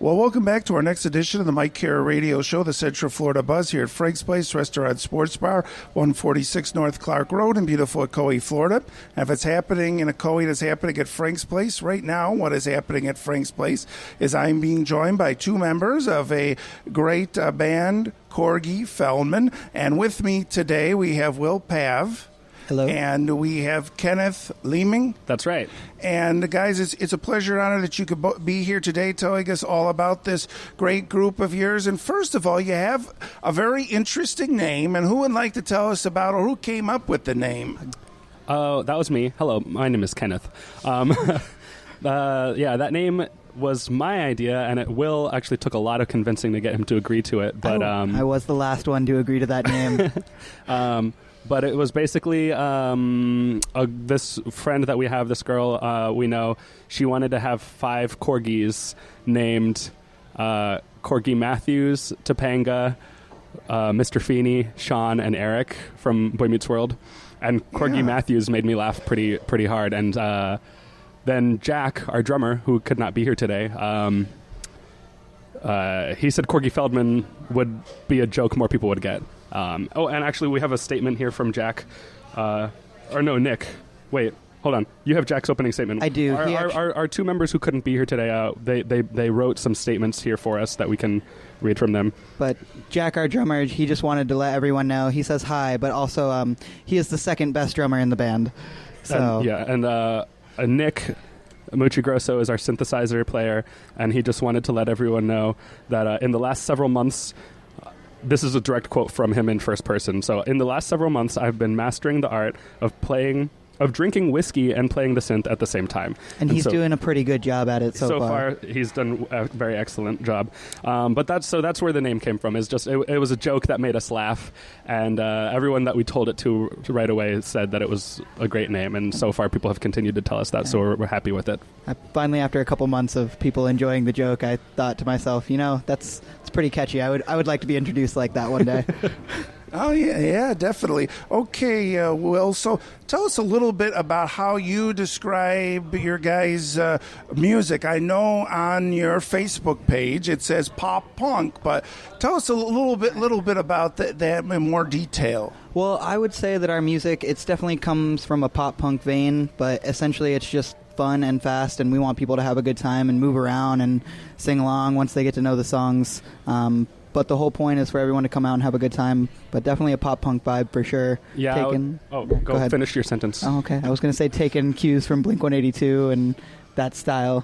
Well, welcome back to our next edition of the Mike Carey Radio Show, the Central Florida Buzz here at Frank's Place Restaurant Sports Bar, 146 North Clark Road in beautiful Ocoee, Florida. And if it's happening in Ocoee, it's happening at Frank's Place. Right now, what is happening at Frank's Place is I'm being joined by two members of a great band, Corgi, Feldman. And with me today, we have Will Pav. Hello. And we have Kenneth Leeming. That's right. And guys, it's a pleasure and honor that you could be here today telling us all about this great group of yours. And first of all, you have a very interesting name. And who would like to tell us about, or who came up with the name? Oh, that was me. Hello, my name is Kenneth. That name was my idea, and Will actually took a lot of convincing to get him to agree to it. But I was the last one to agree to that name. But it was basically this friend that we have, this girl we know, she wanted to have 5 corgis named Corgi Matthews, Topanga, Mr. Feeney, Sean, and Eric from Boy Meets World. And Corgi Matthews made me laugh pretty hard. And then Jack, our drummer, who could not be here today, he said Corgi Feldman would be a joke more people would get. And actually we have a statement here from Jack. Nick. Wait, hold on. You have Jack's opening statement. I do. Our two members who couldn't be here today, they wrote some statements here for us that we can read from them. But Jack, our drummer, he just wanted to let everyone know. He says hi, but also he is the second best drummer in the band. So And Nick Mucci Grosso is our synthesizer player, and he just wanted to let everyone know that in the last several months, this is a direct quote from him in first person. So, in the last several months, I've been mastering the art of drinking whiskey and playing the synth at the same time. And he's doing a pretty good job at it so far. He's done a very excellent job. But that's where the name came from. Is just it was a joke that made us laugh, and everyone that we told it to right away said that it was a great name. And so far, people have continued to tell us that, so we're happy with it. Finally, after a couple months of people enjoying the joke, I thought to myself, it's pretty catchy. I would like to be introduced like that one day. Oh, yeah, definitely. Okay, Will, so tell us a little bit about how you describe your guys' music. I know on your Facebook page it says pop punk, but tell us a little bit about that in more detail. Well, I would say that our music, it's definitely comes from a pop punk vein, but essentially it's just fun and fast, and we want people to have a good time and move around and sing along once they get to know the songs. But the whole point is for everyone to come out and have a good time. But definitely a pop punk vibe for sure. Yeah. Go ahead. Finish your sentence. Oh, okay. I was going to say taking cues from Blink-182 and that style.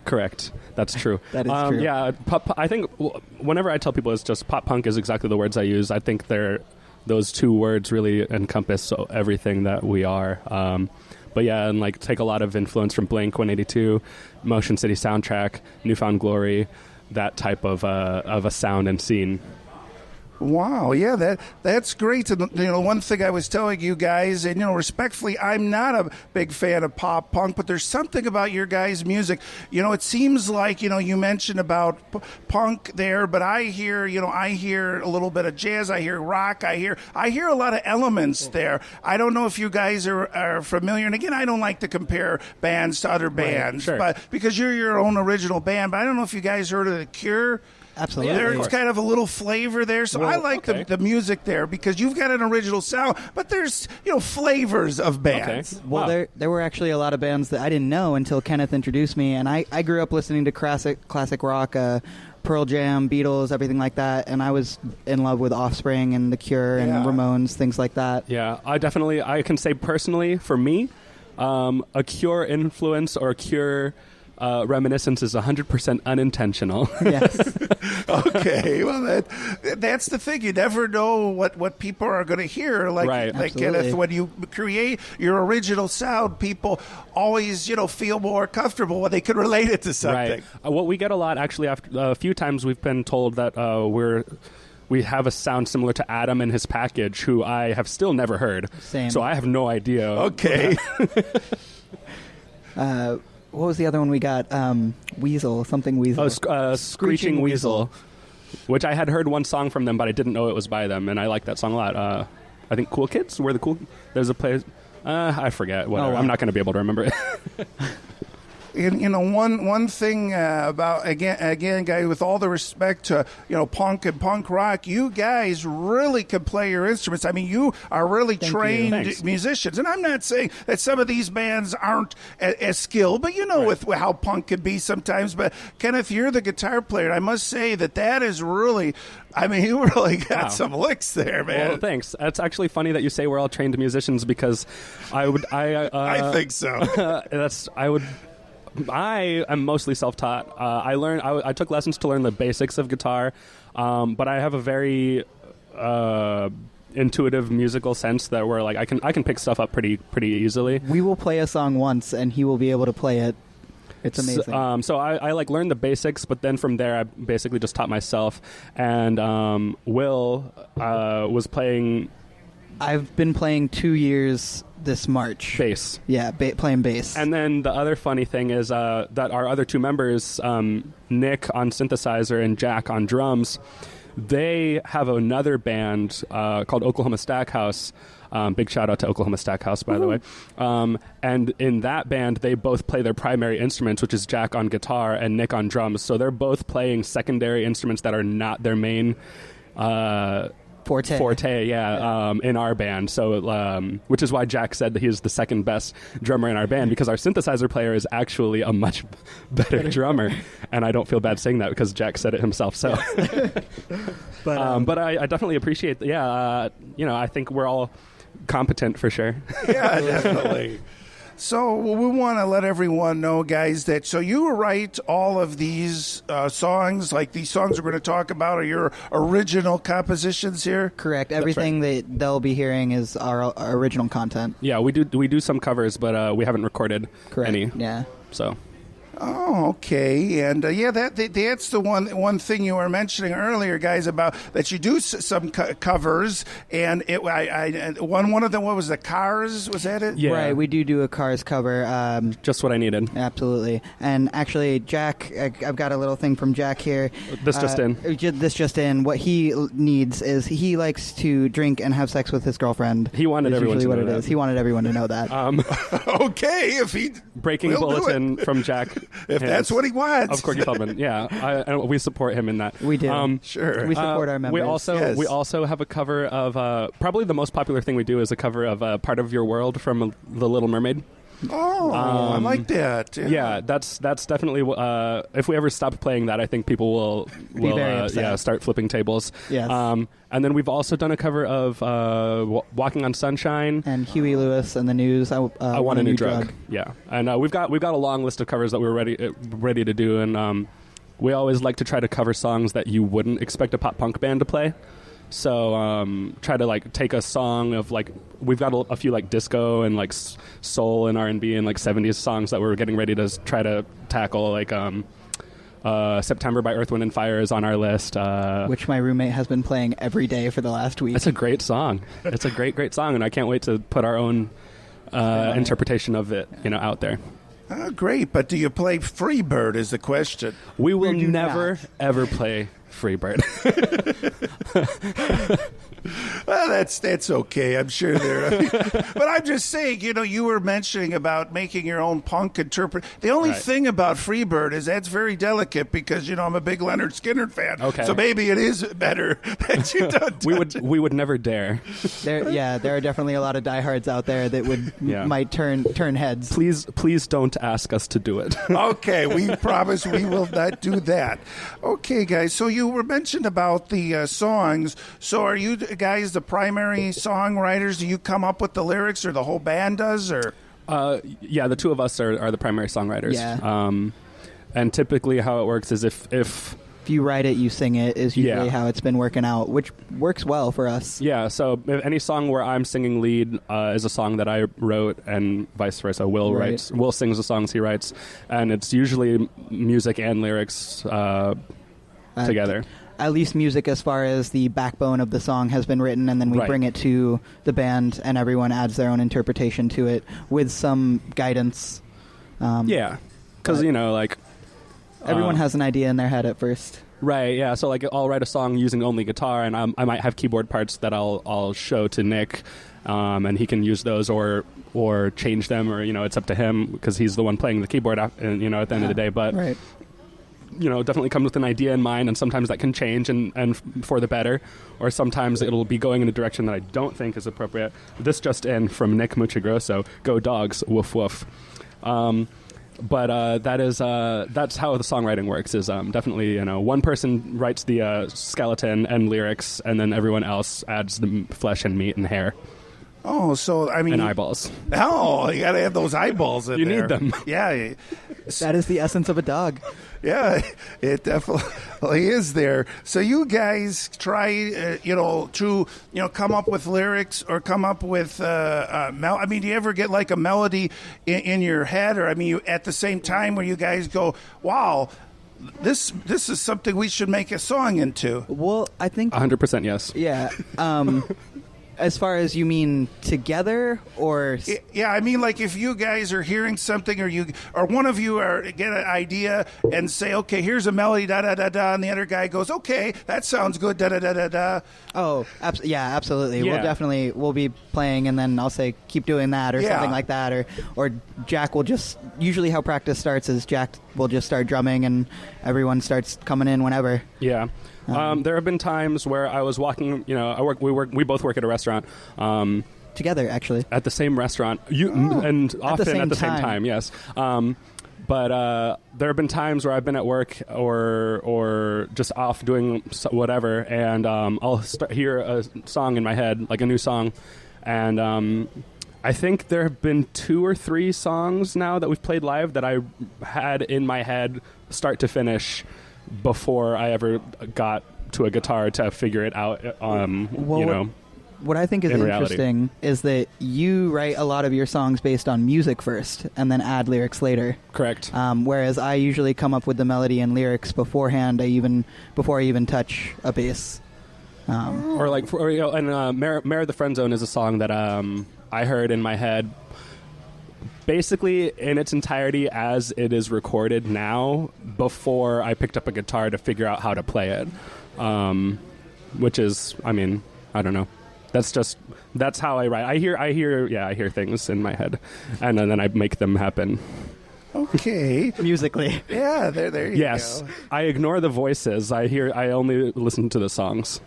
Correct. That's true. That is true. Yeah. I think whenever I tell people it's just pop punk is exactly the words I use. I think those two words really encompass everything that we are. But yeah, and take a lot of influence from Blink-182, Motion City Soundtrack, Newfound Glory, that type of a sound and scene. Wow, yeah, that's great. And, one thing I was telling you guys, and, respectfully, I'm not a big fan of pop punk, but there's something about your guys' music. It seems like, you mentioned about punk there, but I hear a little bit of jazz, I hear rock, I hear a lot of elements there. I don't know if you guys are familiar, and again, I don't like to compare bands to other bands, right, sure. But because you're your own original band, but I don't know if you guys heard of The Cure. Absolutely. There's kind of a little flavor there. So I like the music there because you've got an original sound, but there's, flavors of bands. Okay. Well, there were actually a lot of bands that I didn't know until Kenneth introduced me, and I grew up listening to classic rock, Pearl Jam, Beatles, everything like that, and I was in love with Offspring and The Cure and Ramones, things like that. Yeah, I can say personally, for me, a Cure influence or a Cure reminiscence is 100% unintentional. Yes. Okay, well, that's the thing. You never know what people are going to hear. Right. Kenneth, when you create your original sound, people always, feel more comfortable when they can relate it to something. Right. What we get a lot, actually, after a few times we've been told that we have a sound similar to Adam and his package, who I have still never heard. Same. So I have no idea. Okay. What was the other one we got? Weasel. Oh, Screeching Weasel, which I had heard one song from them, but I didn't know it was by them, and I like that song a lot. I think Cool Kids were the cool. There's a place. I forget. Whatever. Oh, wow. I'm not going to be able to remember it. And one thing about again, guys, with all the respect to punk and punk rock, you guys really can play your instruments. I mean, you are really trained musicians, and I'm not saying that some of these bands aren't as skilled, but with how punk can be sometimes. But Kenneth, you're the guitar player, and I must say that is really. I mean, you really got some licks there, man. Well, thanks. It's actually funny that you say we're all trained musicians because I think so. I am mostly self-taught. I took lessons to learn the basics of guitar, but I have a very intuitive musical sense that where I can pick stuff up pretty easily. We will play a song once, and he will be able to play it. It's amazing. So I learned the basics, but then from there I basically just taught myself. And Will was playing. I've been playing 2 years this March. Bass. Yeah, playing bass. And then the other funny thing is that our other two members, Nick on synthesizer and Jack on drums, they have another band called Oklahoma Stackhouse. Big shout out to Oklahoma Stackhouse, by the way. And in that band, they both play their primary instruments, which is Jack on guitar and Nick on drums. So they're both playing secondary instruments that are not their main forte, in our band. So, which is why Jack said that he is the second best drummer in our band, because our synthesizer player is actually a much better drummer. And I don't feel bad saying that because Jack said it himself. So, but I definitely appreciate. I think we're all competent for sure. Yeah, definitely. So we want to let everyone know, guys, that so you write all of these songs, like these songs we're going to talk about are your original compositions here? Correct. Everything that they'll be hearing is our original content. Yeah, we do some covers, but we haven't recorded any. Yeah. So. Oh, okay. And that's the one thing you were mentioning earlier, guys, about that you do some covers. And one of them, what was the Cars? Was that it? Yeah. Right. We do a Cars cover. Just what I needed. Absolutely. And actually, Jack, I've got a little thing from Jack here. This just in. This just in. What he needs is he likes to drink and have sex with his girlfriend. He wanted everyone to know that. He wanted everyone to know that. Okay. If he breaking bulletin from Jack. If that's what he wants. Of Corgi Feldman, yeah. We support him in that. We do. Sure. We support our members. We also have a cover of, probably the most popular thing we do is a cover of Part of Your World from The Little Mermaid. Oh, I like that. Yeah, that's definitely, if we ever stop playing that, I think people will start flipping tables. Yes. And then we've also done a cover of Walking on Sunshine and Huey Lewis and the News. I Want a New Drug. Yeah, and we've got a long list of covers that we're ready to do, and we always like to try to cover songs that you wouldn't expect a pop punk band to play. So try to take a song of we've got a few disco and soul and R&B and 70s songs that we're getting ready to try to tackle, September by Earth, Wind and Fire is on our list, which my roommate has been playing every day for the last week. It's a great song. It's a great song, and I can't wait to put our own interpretation of it out there. Great, but do you play Freebird is the question. We will never ever play Freebird. Well, that's okay. I'm sure they're. But I'm just saying, you were mentioning about making your own punk interpret. The only thing about Freebird is that's very delicate because I'm a big Leonard Skinner fan. Okay. So maybe it is better that you don't. We would never dare. There are definitely a lot of diehards out there that might turn heads. Please don't ask us to do it. Okay, we promise we will not do that. Okay, guys. So you were mentioned about the songs. So are you guys the primary songwriters? Do you come up with the lyrics, or the whole band does, or? The two of us are the primary songwriters. Yeah. And typically how it works is if you write it, you sing it is usually how it's been working out, which works well for us. Yeah, so if any song where I'm singing lead is a song that I wrote, and vice versa. Will sings the songs he writes, and it's usually music and lyrics together. At least music as far as the backbone of the song has been written, and then we bring it to the band, and everyone adds their own interpretation to it with some guidance. Because, everyone has an idea in their head at first. Right, yeah. So like I'll write a song using only guitar, and I might have keyboard parts that I'll show to Nick, and he can use those or change them, or it's up to him because he's the one playing the keyboard. And at the end of the day, but Right. Definitely comes with an idea in mind, and sometimes that can change and for the better, or sometimes it'll be going in a direction that I don't think is appropriate. This just in from Nick Muchagrosso: "Go Dogs, woof woof." But that's how the songwriting works. Is definitely one person writes the skeleton and lyrics, and then everyone else adds the flesh and meat and hair Oh, so I mean, and eyeballs. Oh, you got to have those eyeballs in You there. need them. Yeah, That is the essence of a dog. yeah, it definitely is there. So you guys try, to come up with lyrics or come up with I mean, do you ever get like a melody in your head, or I mean, you at the same time where you guys go, wow, this is something we should make a song into? Well, I think 100% yes. yeah. As far as you mean together, or Yeah, I mean, like if you guys are hearing something, or one of you get an idea and say, okay, here's a melody, da da da da, and the other guy goes, okay, that sounds good, da da da da da. oh, yeah, absolutely. Yeah. We'll be playing, and then I'll say keep doing that or Yeah. something like that, or Jack will just usually how practice starts is Jack will just start drumming and everyone starts coming in whenever. Yeah. There have been times where I was walking. We both work at a restaurant. Together, actually. At the same restaurant, and often at the same time. Yes, but there have been times where I've been at work or just off doing whatever, and I'll hear a song in my head, like a new song, and I think there have been 2 or 3 songs now that we've played live that I had in my head start to finish before I ever got to a guitar to figure it out. What I think is in interesting is that you write a lot of your songs based on music first and then add lyrics later. Correct. Whereas I usually come up with the melody and lyrics beforehand, before I even touch a bass. Or like, Mare of the Friend Zone is a song that I heard in my head basically in its entirety as it is recorded now before I picked up a guitar to figure out how to play it. Which is, I mean, I don't know. That's how I write. I hear things in my head, and then I make them happen. Okay. Musically. Yeah, there you Yes, go. I ignore the voices. I only listen to the songs.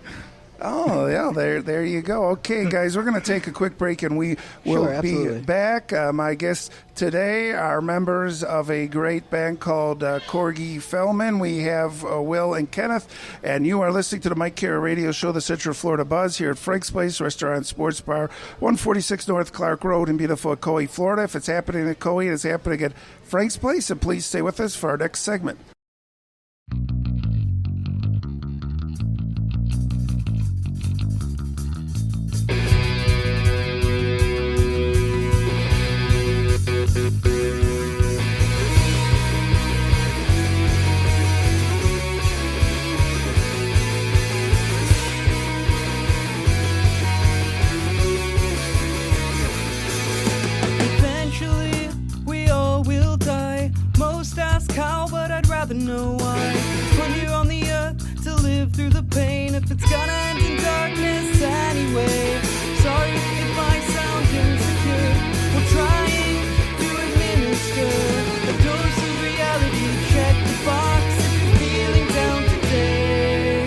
Oh, yeah, there you go. Okay, guys, we're going to take a quick break, and we will Sure, be absolutely. back. My guests today are members of a great band called Corgi Feldman. We have Will and Kenneth, and you are listening to the Mike Carey Radio Show, the Central Florida Buzz, here at Frank's Place Restaurant Sports Bar, 146 North Clark Road in beautiful Coe, Florida. If it's happening at Coe, it's happening at Frank's Place, and please stay with us for our next segment. Eventually, we all will die. Most ask how, but I'd rather know why. Put here on the earth to live through the pain. If it's gonna end in darkness anyway. Sorry if I sound insecure. We're trying to administer a dose of reality. Check the box if you're feeling down today.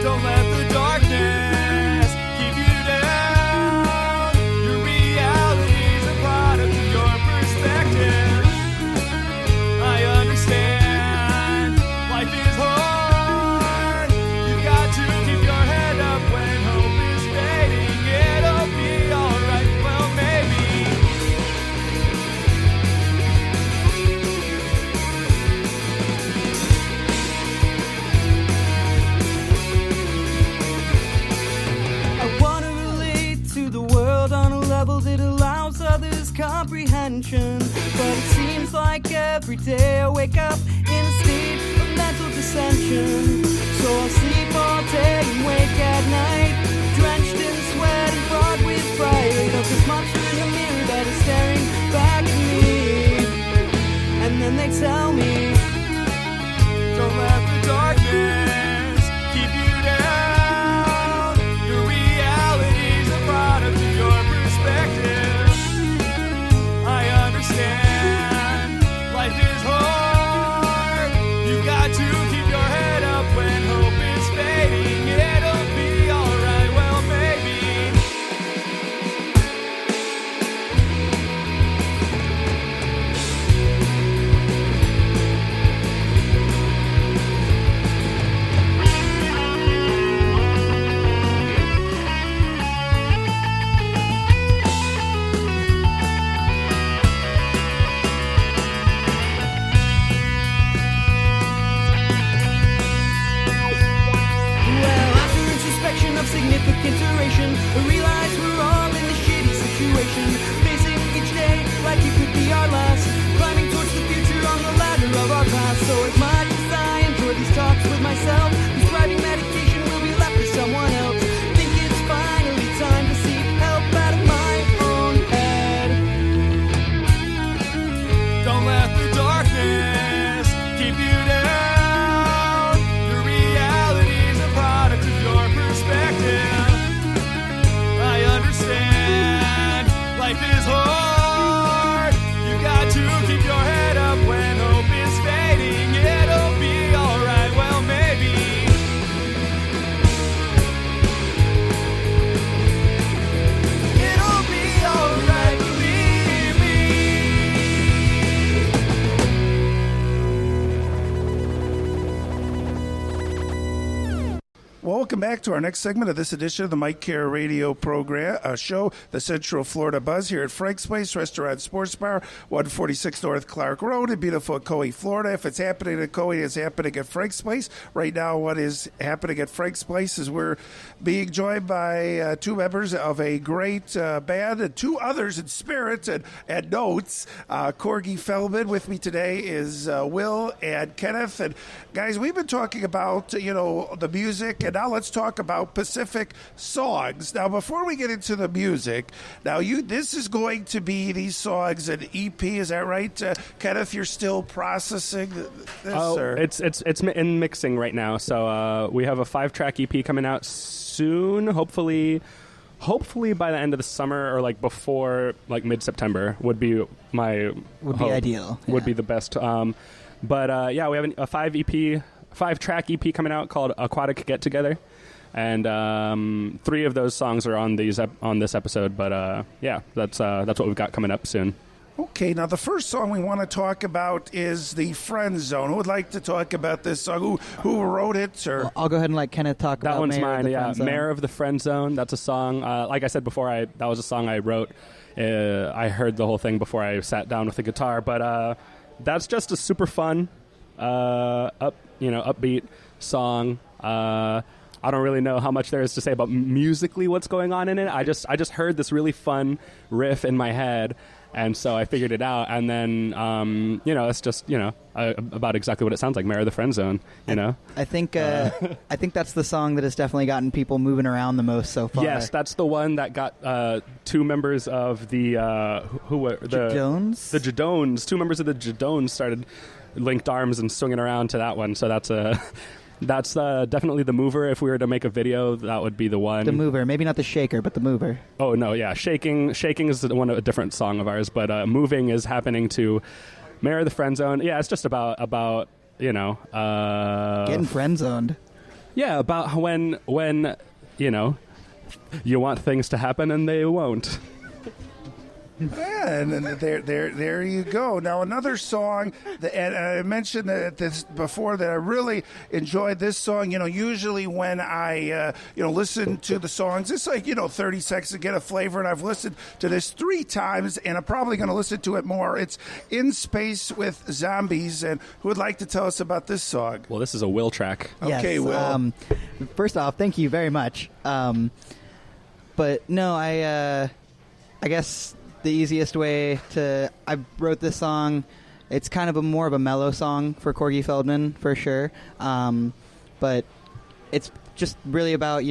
Don't let the darkness keep you down. Your reality's a product of your perspective. I understand life is hard. You've got to keep your head up when hope is fading. It'll be alright, well maybe. I wanna relate to the world on a level that allows others comprehension. But it seems like every day I wake up in a state of mental dissension. So I'll sleep all day and wake at night, drenched in sweat and fraught with fright of this monster in the mirror that is staring back at me. And then they tell me, Welcome back to our next segment of this edition of the Mike Care Radio program show, the Central Florida Buzz here at Frank's Place Restaurant Sports Bar, 146 North Clark Road in beautiful Coe, Florida. If it's happening at Coe, it's happening at Frank's Place. Right now, what is happening at Frank's Place is we're being joined by two members of a great band and two others in spirit and notes. Corgi Feldman with me today is Will and Kenneth. And guys, we've been talking about, the music, and now let's talk about Pacific songs. Now, before we get into the music, this is going to be these songs an EP, is that right? Kenneth, you're still processing this? Or? It's in mixing right now. So we have a 5-track EP coming out soon, hopefully by the end of the summer or before mid-September would be my would hope. Be ideal. Would be the best. But we have a 5-track EP coming out called Aquatic Get Together, and 3 of those songs are on this episode. But that's what we've got coming up soon. Okay, now the first song we want to talk about is the Friend Zone. Who would like to talk about this song? Who wrote it? Or I'll go ahead and let Kenneth talk about that one's Mayor mine. of the Yeah, Friend Zone. Mayor of the Friend Zone. That's a song. Like I said before, that was a song I wrote. I heard the whole thing before I sat down with the guitar, but that's just a super fun, upbeat song. I don't really know how much there is to say about musically what's going on in it. I just heard this really fun riff in my head, and so I figured it out. And then it's just about exactly what it sounds like, Mayor of the Friend Zone. I think that's the song that has definitely gotten people moving around the most so far. Yes, that's the one that got 2 members of the who were the Jadones? The Jadones. 2 members of the Jadones started linked arms and swinging around to that one. So that's definitely the mover. If we were to make a video, that would be the one. The mover, maybe not the shaker, but the mover. Oh no, yeah, shaking is a different song of ours, but moving is happening to Mayor of the Friend Zone. Yeah, it's just about getting friend zoned. Yeah, about when you want things to happen and they won't. Yeah, and there you go. Now another song, and I mentioned this before, that I really enjoyed this song. Usually when I listen to the songs, it's 30 seconds to get a flavor, and I've listened to this 3 times, and I'm probably going to listen to it more. It's In Space with Zombies, and who would like to tell us about this song? Well, this is a Will track. Okay, yes, Will. First off, thank you very much. But no, I guess the easiest way I wrote this song. It's kind of more of a mellow song for Corgi Feldman, for sure. But it's just really about,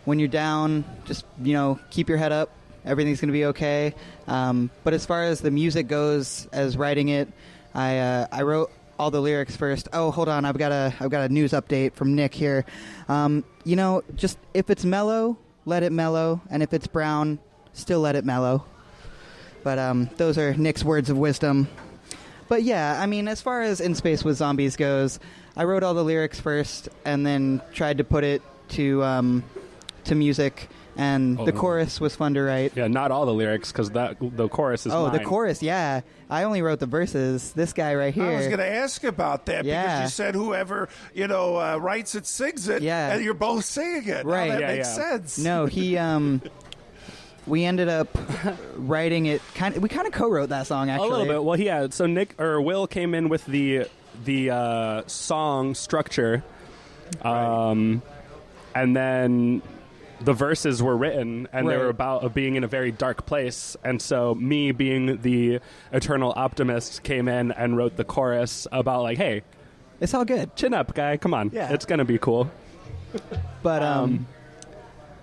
when you're down, just, keep your head up. Everything's going to be okay. But as far as the music goes, as writing it, I wrote all the lyrics first. Oh, hold on. I've got a news update from Nick here. Just if it's mellow, let it mellow. And if it's brown, still let it mellow. But those are Nick's words of wisdom. But yeah, I mean, as far as In Space with Zombies goes, I wrote all the lyrics first and then tried to put it to music. And the chorus was fun to write. Yeah, not all the lyrics, because the chorus is mine. The chorus, yeah. I only wrote the verses. This guy right here. I was going to ask about that, because you said whoever, writes it, sings it, and you're both singing it. Right. Now, that makes sense. No, we ended up writing it. We kind of co-wrote that song, actually. A little bit. Well, so Will came in with the song structure, and then the verses were written, and they were about being in a very dark place. And so me, being the eternal optimist, came in and wrote the chorus about hey, it's all good. Chin up, guy. Come on. Yeah. It's gonna be cool. But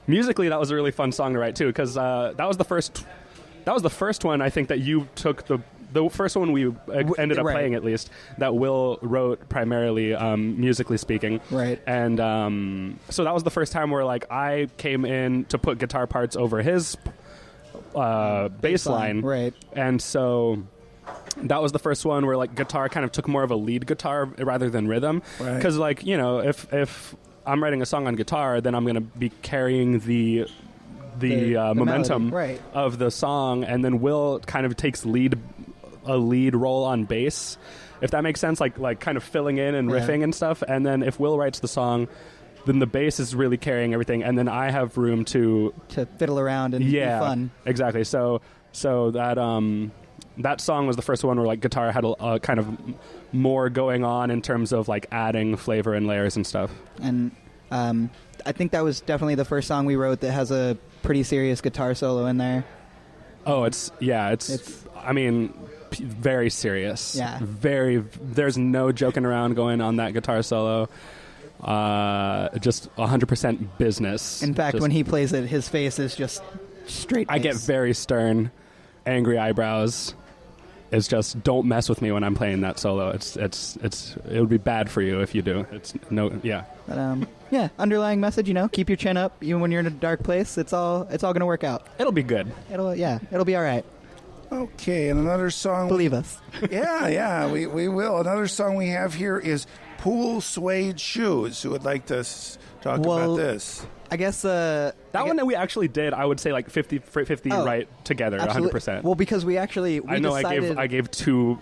musically, that was a really fun song to write too, because that was the first one I think that you took the first one we ended up playing, at least, that Will wrote primarily, musically speaking. Right. And so that was the first time where I came in to put guitar parts over his bass line. Right. And so that was the first one where guitar kind of took more of a lead guitar rather than rhythm. Because if I'm writing a song on guitar, then I'm going to be carrying the momentum melody, of the song, and then Will kind of takes a lead role on bass, if that makes sense, like kind of filling in and riffing and stuff. And then if Will writes the song, then the bass is really carrying everything, and then I have room to fiddle around and be fun. Exactly. So that song was the first one where like guitar had a kind of more going on in terms of like adding flavor and layers and stuff. And I think that was definitely the first song we wrote that has a pretty serious guitar solo in there. Oh, it's I mean, very serious. Yeah. There's no joking around going on that guitar solo. Just 100% business. In fact, when he plays it, his face is just straight face. I get very stern, angry eyebrows. It's just, don't mess with me when I'm playing that solo. It would be bad for you if you do. But underlying message, keep your chin up even when you're in a dark place. It's all going to work out. It'll be good. It'll be all right. Okay, and another song. Believe us. Yeah, we will. Another song we have here is Pool Suede Shoes. Who would like to talk about this? I guess that one that we actually did, I would say like 50-50 right together, absolutely. 100%. Well, because we decided... I gave two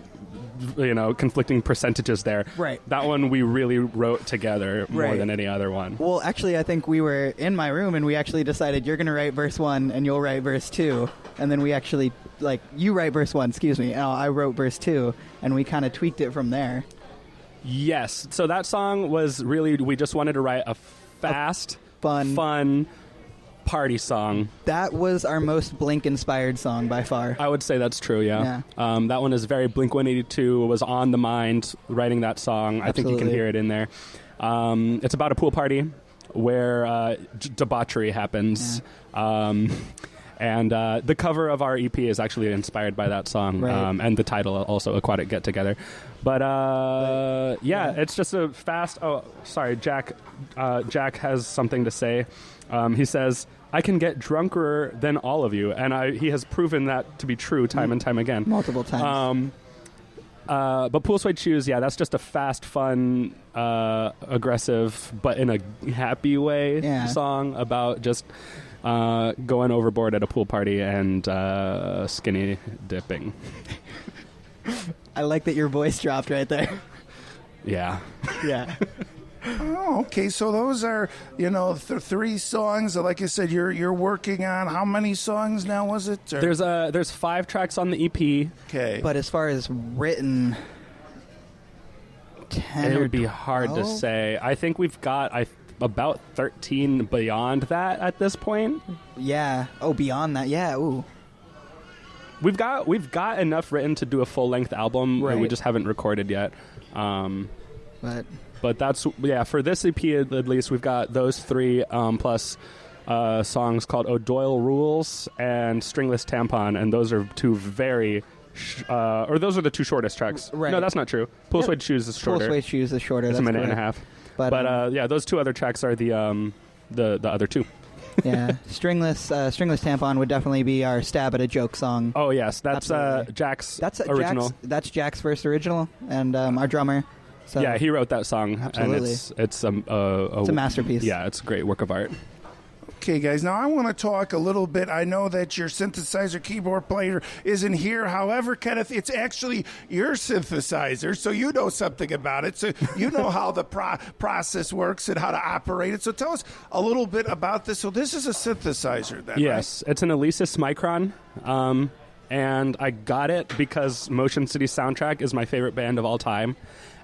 conflicting percentages there. Right. That one we really wrote together more than any other one. Well, actually, I think we were in my room and we actually decided you're going to write verse 1 and you'll write verse 2. And then we actually, you write verse 1, and I wrote verse 2, and we kind of tweaked it from there. Yes. So that song was really, we just wanted to write a fast... fun party song. That was our most Blink-inspired song by far. I would say that's true, yeah. That one is very Blink-182, was on the mind writing that song. Absolutely. I think you can hear it in there. It's about a pool party where debauchery happens. Yeah. And the cover of our EP is actually inspired by that song, and the title also, Aquatic Get Together. But it's just a fast... Oh, sorry, Jack has something to say. He says, I can get drunker than all of you. And he has proven that to be true time and time again. Multiple times. But Pool Suede Shoes, that's just a fast, fun, aggressive, but in a happy way song about just... going overboard at a pool party and skinny dipping. I like that your voice dropped right there. Yeah. Yeah. Oh, okay. So those are, three songs that, like I said, you're working on. How many songs now was it? Or? There's 5 tracks on the EP. Okay. But as far as written, 10 it or would be 12? hard to say. I think we've got about 13 beyond that at this point. Yeah. Oh, beyond that. Yeah. Ooh. We've got enough written to do a full-length album that we just haven't recorded yet. But that's for this EP at least we've got those 3 plus songs called O'Doyle Rules and Stringless Tampon, and those are 2 very or those are the 2 shortest tracks. Right. No, that's not true. Pool Suede Shoes is shorter. Pool Suede Shoes is shorter. It's that's a minute correct. and a half. But those 2 other tracks are the other 2. Yeah, Stringless Tampon would definitely be our stab at a joke song. Oh yes, that's Jack's original. That's Jack's first original, and our drummer. So yeah, he wrote that song. Absolutely. And it's a masterpiece. Yeah, it's a great work of art. Okay, guys, now I want to talk a little bit. I know that your synthesizer keyboard player isn't here. However, Kenneth, it's actually your synthesizer, so you know something about it. So you know how the process works and how to operate it. So tell us a little bit about this. So this is a synthesizer, then, yes, right? It's an Alesis Micron, and I got it because Motion City Soundtrack is my favorite band of all time.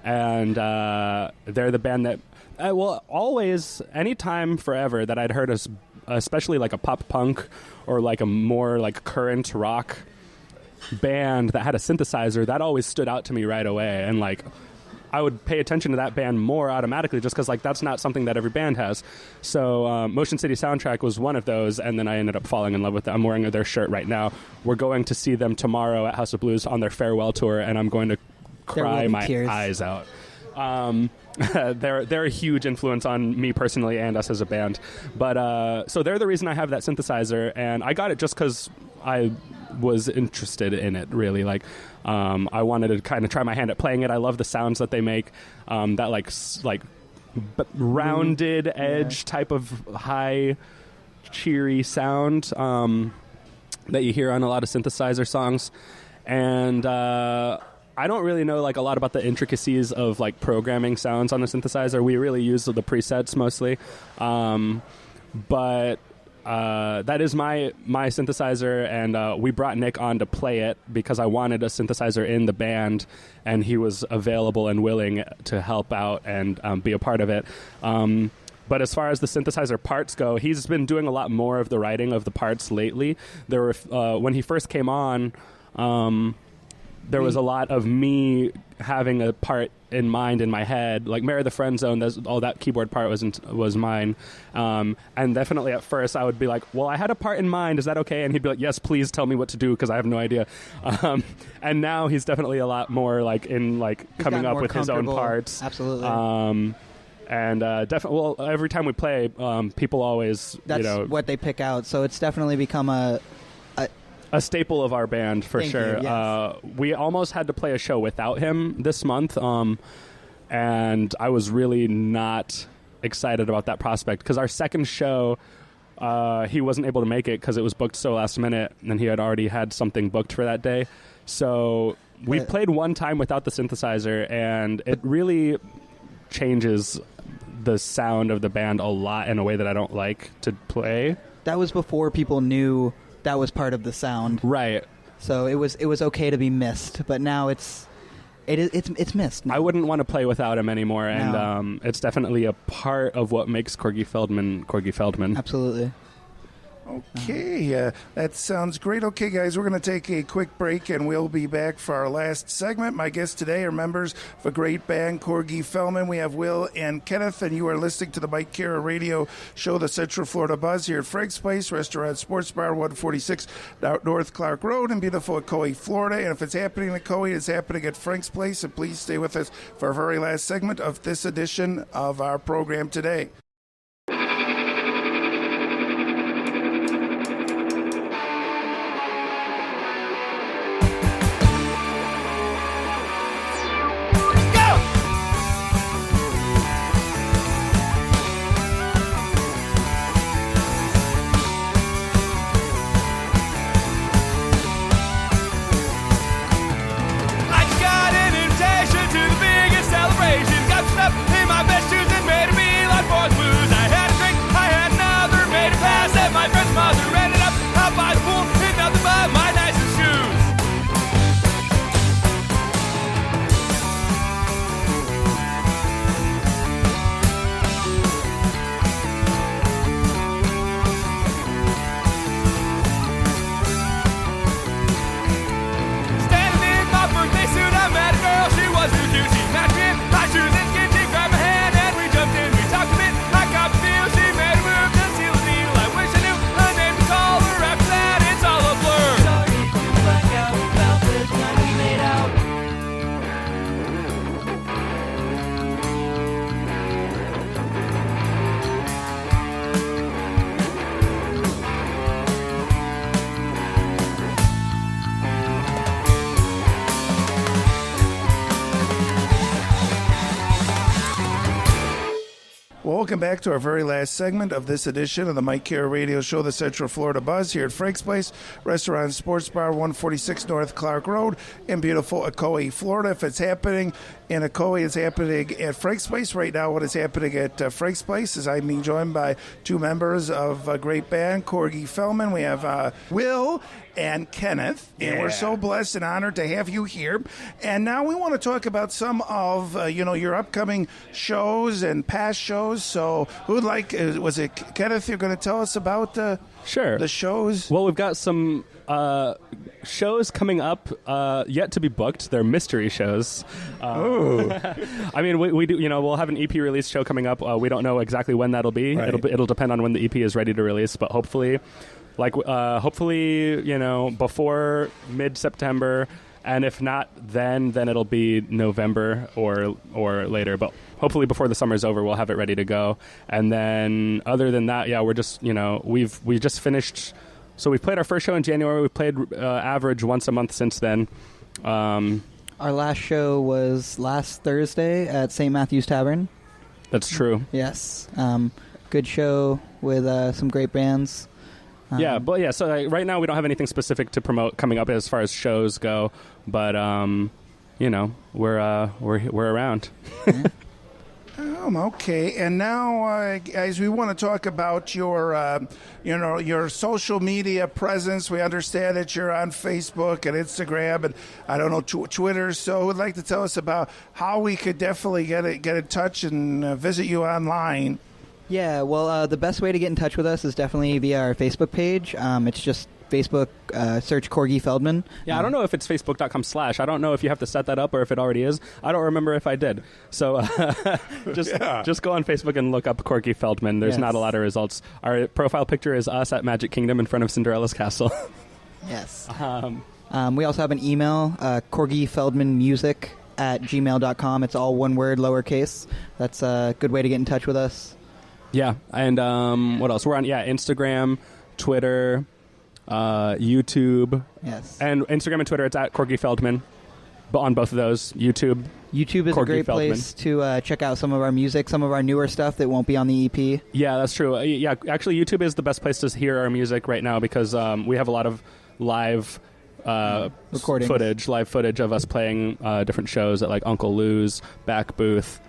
And they're the band that... always, anytime, forever, that I'd heard especially like a pop punk or like a more like current rock band that had a synthesizer, that always stood out to me right away. And like, I would pay attention to that band more automatically just because like that's not something that every band has. So Motion City Soundtrack was one of those, and then I ended up falling in love with them. I'm wearing their shirt right now. We're going to see them tomorrow at House of Blues on their farewell tour, and I'm going to cry my eyes out. They're a huge influence on me personally and us as a band. But so they're the reason I have that synthesizer, and I got it just because I was interested in it, really. Like, I wanted to kind of try my hand at playing it. I love the sounds that they make, that rounded edge type of high, cheery sound that you hear on a lot of synthesizer songs. And I don't really know like a lot about the intricacies of like programming sounds on the synthesizer. We really use the presets mostly, but that is my synthesizer, and we brought Nick on to play it because I wanted a synthesizer in the band, and he was available and willing to help out and be a part of it. But as far as the synthesizer parts go, he's been doing a lot more of the writing of the parts lately. There were when he first came on. There was a lot of me having a part in mind in my head, like "Marry the Friend Zone." All that keyboard part was mine, and definitely at first I would be like, "Well, I had a part in mind. Is that okay?" And he'd be like, "Yes, please tell me what to do because I have no idea." And now he's definitely a lot more like in like coming up with his own parts. Absolutely. And definitely, well, every time we play, people always That's what they pick out. So it's definitely become a staple of our band for sure. Yes. We almost had to play a show without him this month, and I was really not excited about that prospect because our second show, he wasn't able to make it because it was booked so last minute, and he had already had something booked for that day. So we played one time without the synthesizer, and it really changes the sound of the band a lot in a way that I don't like to play. That was before people knew that was part of the sound, right? So it was okay to be missed, but now it's missed now. I wouldn't want to play without him anymore, No. and it's definitely a part of what makes Corgi Feldman. Absolutely. Okay, that sounds great. Okay, guys, we're going to take a quick break, and we'll be back for our last segment. My guests today are members of a great band, Corgi Feldman. We have Will and Kenneth, and you are listening to the Mike Kara radio show, the Central Florida Buzz, here at Frank's Place, Restaurant Sports Bar, 146 North Clark Road in beautiful Ecoe, Florida. And if it's happening in Ecoe, it's happening at Frank's Place. And please stay with us for our very last segment of this edition of our program today. Welcome back to our very last segment of this edition of the Mike Kara radio show, the Central Florida Buzz, here at Frank's Place, Restaurant and Sports Bar, 146 North Clark Road in beautiful Ecoe, Florida. If it's happening in Ecoe, it's happening at Frank's Place. Right now, what is happening at Frank's Place is I'm being joined by two members of a great band, Corgi Feldman. We have Will and Kenneth, and we're so blessed and honored to have you here. And now we want to talk about some of your upcoming shows and past shows. So who would like, was it Kenneth you're going to tell us about Sure. the shows? Well, we've got some shows coming up yet to be booked. They're mystery shows. I mean, we do. We'll have an EP release show coming up. We don't know exactly when that'll be. Right. It'll depend on when the EP is ready to release. But hopefully, before mid-September. And if not, then it'll be November or later. But hopefully before the summer's over, we'll have it ready to go. And then other than that, we're just we just finished. So we've played our first show in January. We've played average once a month since then. Our last show was last Thursday at St. Matthew's Tavern. That's true. Yes. Good show with some great bands. So right now we don't have anything specific to promote coming up as far as shows go, but we're around. Okay, and now, guys, we want to talk about your, your social media presence. We understand that you're on Facebook and Instagram, and I don't know Twitter. So, would like to tell us about how we could definitely get in touch and visit you online. Yeah, well, the best way to get in touch with us is definitely via our Facebook page. It's just Facebook, search Corgi Feldman. Yeah, I don't know if it's facebook.com/. I don't know if you have to set that up or if it already is. I don't remember if I did. So just go on Facebook and look up Corgi Feldman. There's not a lot of results. Our profile picture is us at Magic Kingdom in front of Cinderella's castle. Yes. We also have an email, corgifeldmanmusic@gmail.com. It's all one word, lowercase. That's a good way to get in touch with us. Yeah, and what else? We're on Instagram, Twitter, YouTube. Yes. And Instagram and Twitter, it's at Corgi Feldman. But on both of those, YouTube is Corgi a great Feldman. place to check out some of our music, some of our newer stuff that won't be on the EP. Yeah, that's true. Yeah, actually, YouTube is the best place to hear our music right now because we have a lot of live recordings, live footage of us playing different shows at like Uncle Lou's, Back Booth,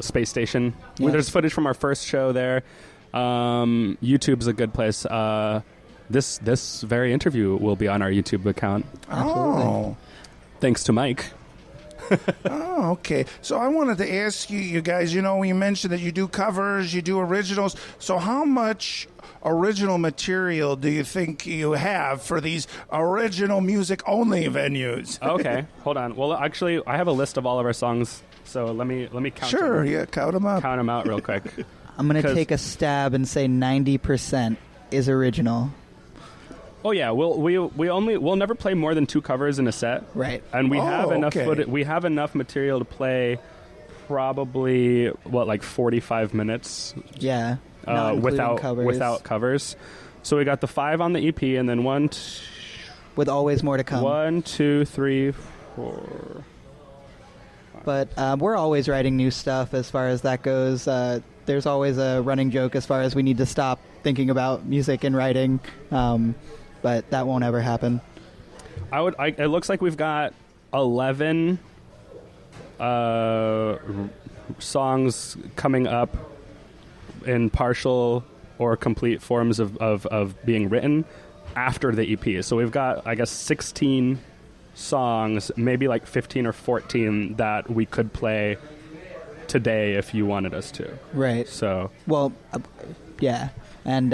Space Station. Yes. There's footage from our first show there. YouTube's a good place. This very interview will be on our YouTube account. Oh. Thanks to Mike. Oh, okay. So I wanted to ask you guys, you mentioned that you do covers, you do originals. So how much original material do you think you have for these original music-only venues? Okay, hold on. Well, actually, I have a list of all of our songs, so let me count Sure, them. yeah, count them up. Count them out real quick. I'm going to take a stab and say 90% is original. Oh yeah, we'll never play more than 2 covers in a set. Right. And we have enough okay. we have enough material to play probably 45 minutes. Yeah. Not including covers. without covers. So we got the 5 on the EP and then with always more to come. 1, 2, 3, 4. But we're always writing new stuff as far as that goes. There's always a running joke as far as we need to stop thinking about music and writing, but that won't ever happen. It looks like we've got 11 songs coming up in partial or complete forms of being written after the EP. So we've got, I guess, 16 songs, maybe like 15 or 14 that we could play today if you wanted us to. Right. So. Well, yeah. And,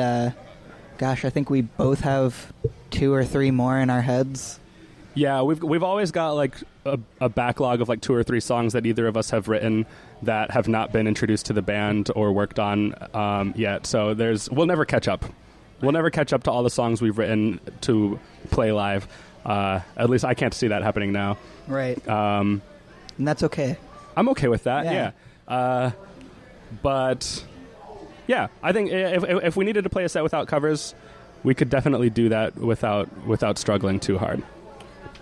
gosh, I think we both have 2 or 3 more in our heads. Yeah, we've always got like a backlog of like 2 or 3 songs that either of us have written that have not been introduced to the band or worked on yet. So we'll never catch up. We'll never catch up to all the songs we've written to play live. At least I can't see that happening now. Right. And that's okay. I'm okay with that. Yeah. But yeah, I think if we needed to play a set without covers, we could definitely do that without struggling too hard.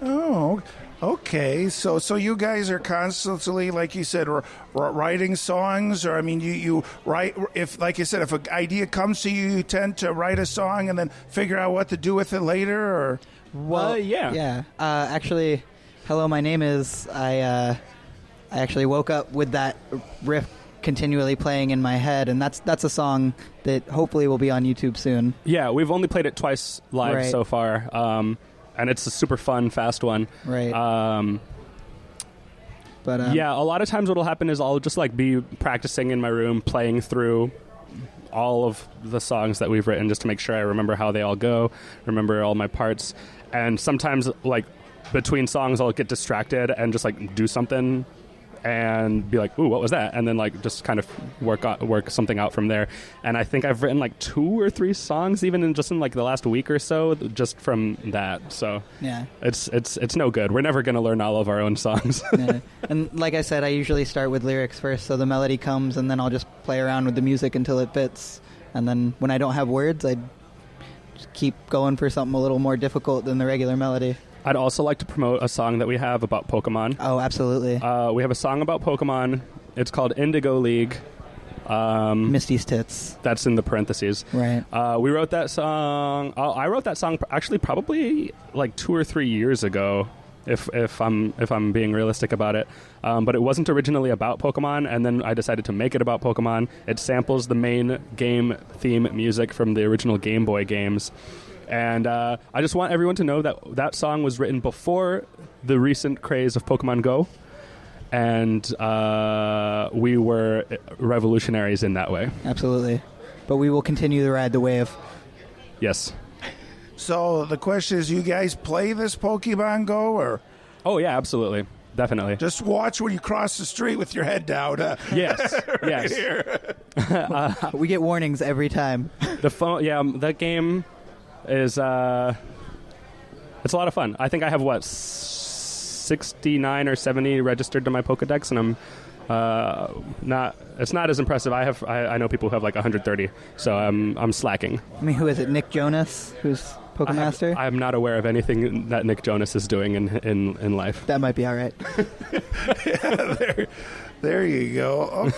Oh, okay. So you guys are constantly, like you said, writing songs, or I mean, you write. If, like you said, if an idea comes to you, you tend to write a song and then figure out what to do with it later, or. Well, yeah. Yeah. Actually, hello, my name is. I actually woke up with that riff continually playing in my head, and that's a song that hopefully will be on YouTube soon. Yeah, we've only played it twice live so far, and it's a super fun, fast one. Right. But yeah, a lot of times what'll happen is I'll just like be practicing in my room, playing through all of the songs that we've written just to make sure I remember how they all go, remember all my parts. And sometimes, like, between songs, I'll get distracted and just, like, do something and be like, ooh, what was that? And then, like, just kind of work something out from there. And I think I've written, like, 2 or 3 songs even in like, the last week or so just from that. So yeah, it's no good. We're never going to learn all of our own songs. Yeah. And like I said, I usually start with lyrics first, so the melody comes, and then I'll just play around with the music until it fits. And then when I don't have words, I just keep going for something a little more difficult than the regular melody. I'd also like to promote a song that we have about Pokemon. Oh, absolutely. We have a song about Pokemon. It's called Indigo League. Misty's Tits. That's in the parentheses. Right. We wrote that song. I wrote that song actually probably like 2 or 3 years ago. if I'm being realistic about it. But it wasn't originally about Pokemon, and then I decided to make it about Pokemon. It samples the main game theme music from the original Game Boy games. And I just want everyone to know that that song was written before the recent craze of Pokemon Go. And we were revolutionaries in that way. Absolutely. But we will continue to ride the wave. Yes. So the question is, you guys play this Pokemon Go, or? Oh, yeah, absolutely. Definitely. Just watch when you cross the street with your head down. Yes. Right Yes. here. We get warnings every time. The phone, yeah, that game is, it's a lot of fun. I think I have, 69 or 70 registered to my Pokedex, and it's not as impressive. I know people who have like 130, so I'm slacking. I mean, who is it? Nick Jonas, who's Pokemaster? I'm not aware of anything that Nick Jonas is doing in life. That might be all right. Yeah, there you go.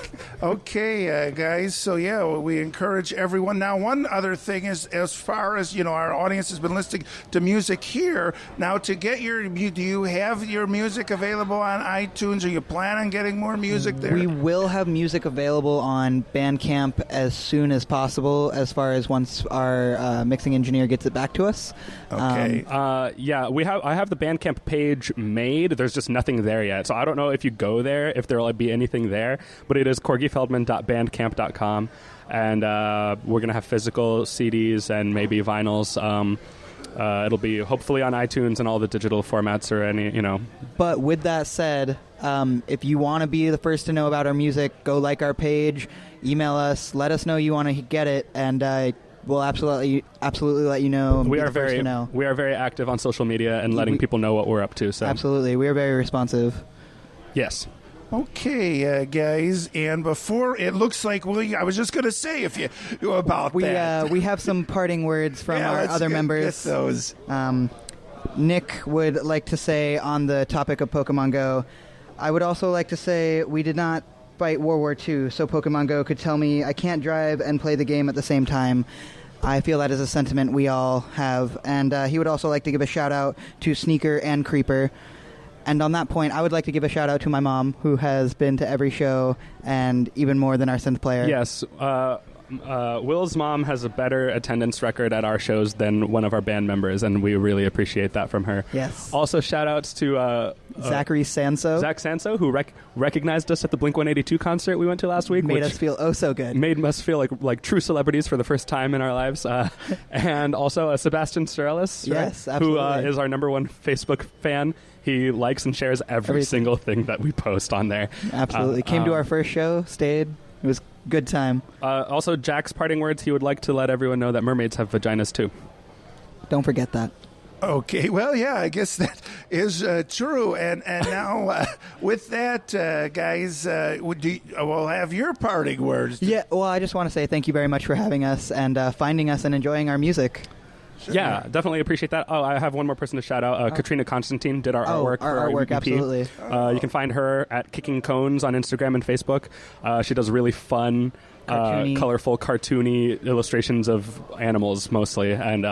Okay, guys. So yeah, we encourage everyone. Now, one other thing is, as far as our audience has been listening to music here. Now, to get do you have your music available on iTunes? Or you plan on getting more music there? We will have music available on Bandcamp as soon as possible. As far as once our mixing engineer gets it back to us. Okay. Yeah, I have the Bandcamp page made. There's just nothing there yet, so I don't know if you go there if there will be anything there. But it is corgifeldman.bandcamp.com, and we're gonna have physical CDs and maybe vinyls. It'll be hopefully on iTunes and all the digital formats or any. But with that said, if you want to be the first to know about our music, go like our page, email us, let us know you want to get it, and we'll absolutely let you know. We are very active on social media and letting people know what we're up to. So absolutely, we are very responsive. Yes. Okay, guys, and before it looks like I was just going to say about that. We have some parting words from our other members. Get those. Nick would like to say on the topic of Pokemon Go, I would also like to say we did not fight World War II, so Pokemon Go could tell me I can't drive and play the game at the same time. I feel that is a sentiment we all have, and he would also like to give a shout out to Sneaker and Creeper. And on that point, I would like to give a shout out to my mom, who has been to every show, and even more than our synth player. Yes. Will's mom has a better attendance record at our shows than one of our band members, and we really appreciate that from her. Yes. Also, shout outs to Zachary Sanso. Zach Sanso, who recognized us at the Blink-182 concert we went to last week. Made us feel so good. Made us feel like true celebrities for the first time in our lives. And also Sebastian Sterelis, yes, absolutely. who is our number one Facebook fan. He likes and shares every single thing that we post on there. Absolutely. Came to our first show, stayed. It was a good time. Also, Jack's parting words, he would like to let everyone know that mermaids have vaginas too. Don't forget that. Okay, well, yeah, I guess that is true. And now, with that, guys, we'll have your parting words. Yeah, well, I just want to say thank you very much for having us and finding us and enjoying our music. Sure. Yeah, definitely appreciate that. Oh, I have one more person to shout out. Katrina Constantine did our artwork. Our artwork, absolutely. You can find her at Kicking Cones on Instagram and Facebook. She does really fun, colorful, cartoony illustrations of animals mostly, and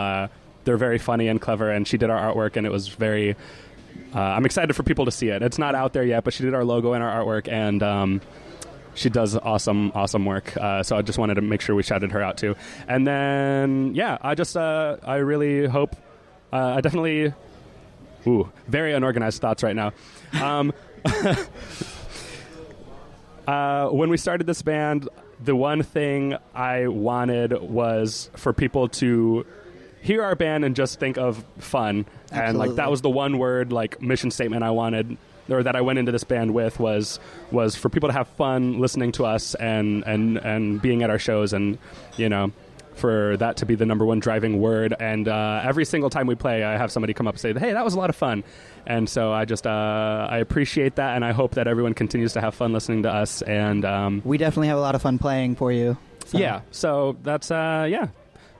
they're very funny and clever. And she did our artwork, and it was very... I'm excited for people to see it. It's not out there yet, but she did our logo and our artwork, and... she does awesome work. So I just wanted to make sure we shouted her out too. And then, yeah, I really hope, I definitely, very unorganized thoughts right now. When we started this band, the one thing I wanted was for people to hear our band and just think of fun. Absolutely. And that was the one word, mission statement I wanted, or that I went into this band with, was for people to have fun listening to us and being at our shows, and for that to be the number one driving word. And every single time we play, I have somebody come up and say, "Hey, that was a lot of fun." And so I just I appreciate that, and I hope that everyone continues to have fun listening to us. And we definitely have a lot of fun playing for you. So. Yeah. So that's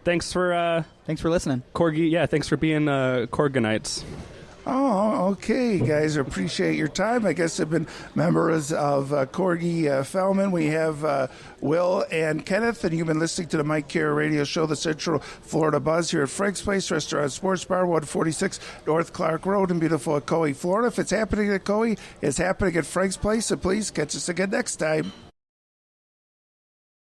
Thanks for listening, Corgi. Yeah, thanks for being Corganites. Oh, okay, guys. Appreciate your time. I guess I've been members of Corgi Feldman. We have Will and Kenneth, and you've been listening to the Mike Carey Radio Show, the Central Florida Buzz here at Frank's Place Restaurant Sports Bar, 146 North Clark Road in beautiful Coe, Florida. If it's happening at Coe, it's happening at Frank's Place, so please catch us again next time.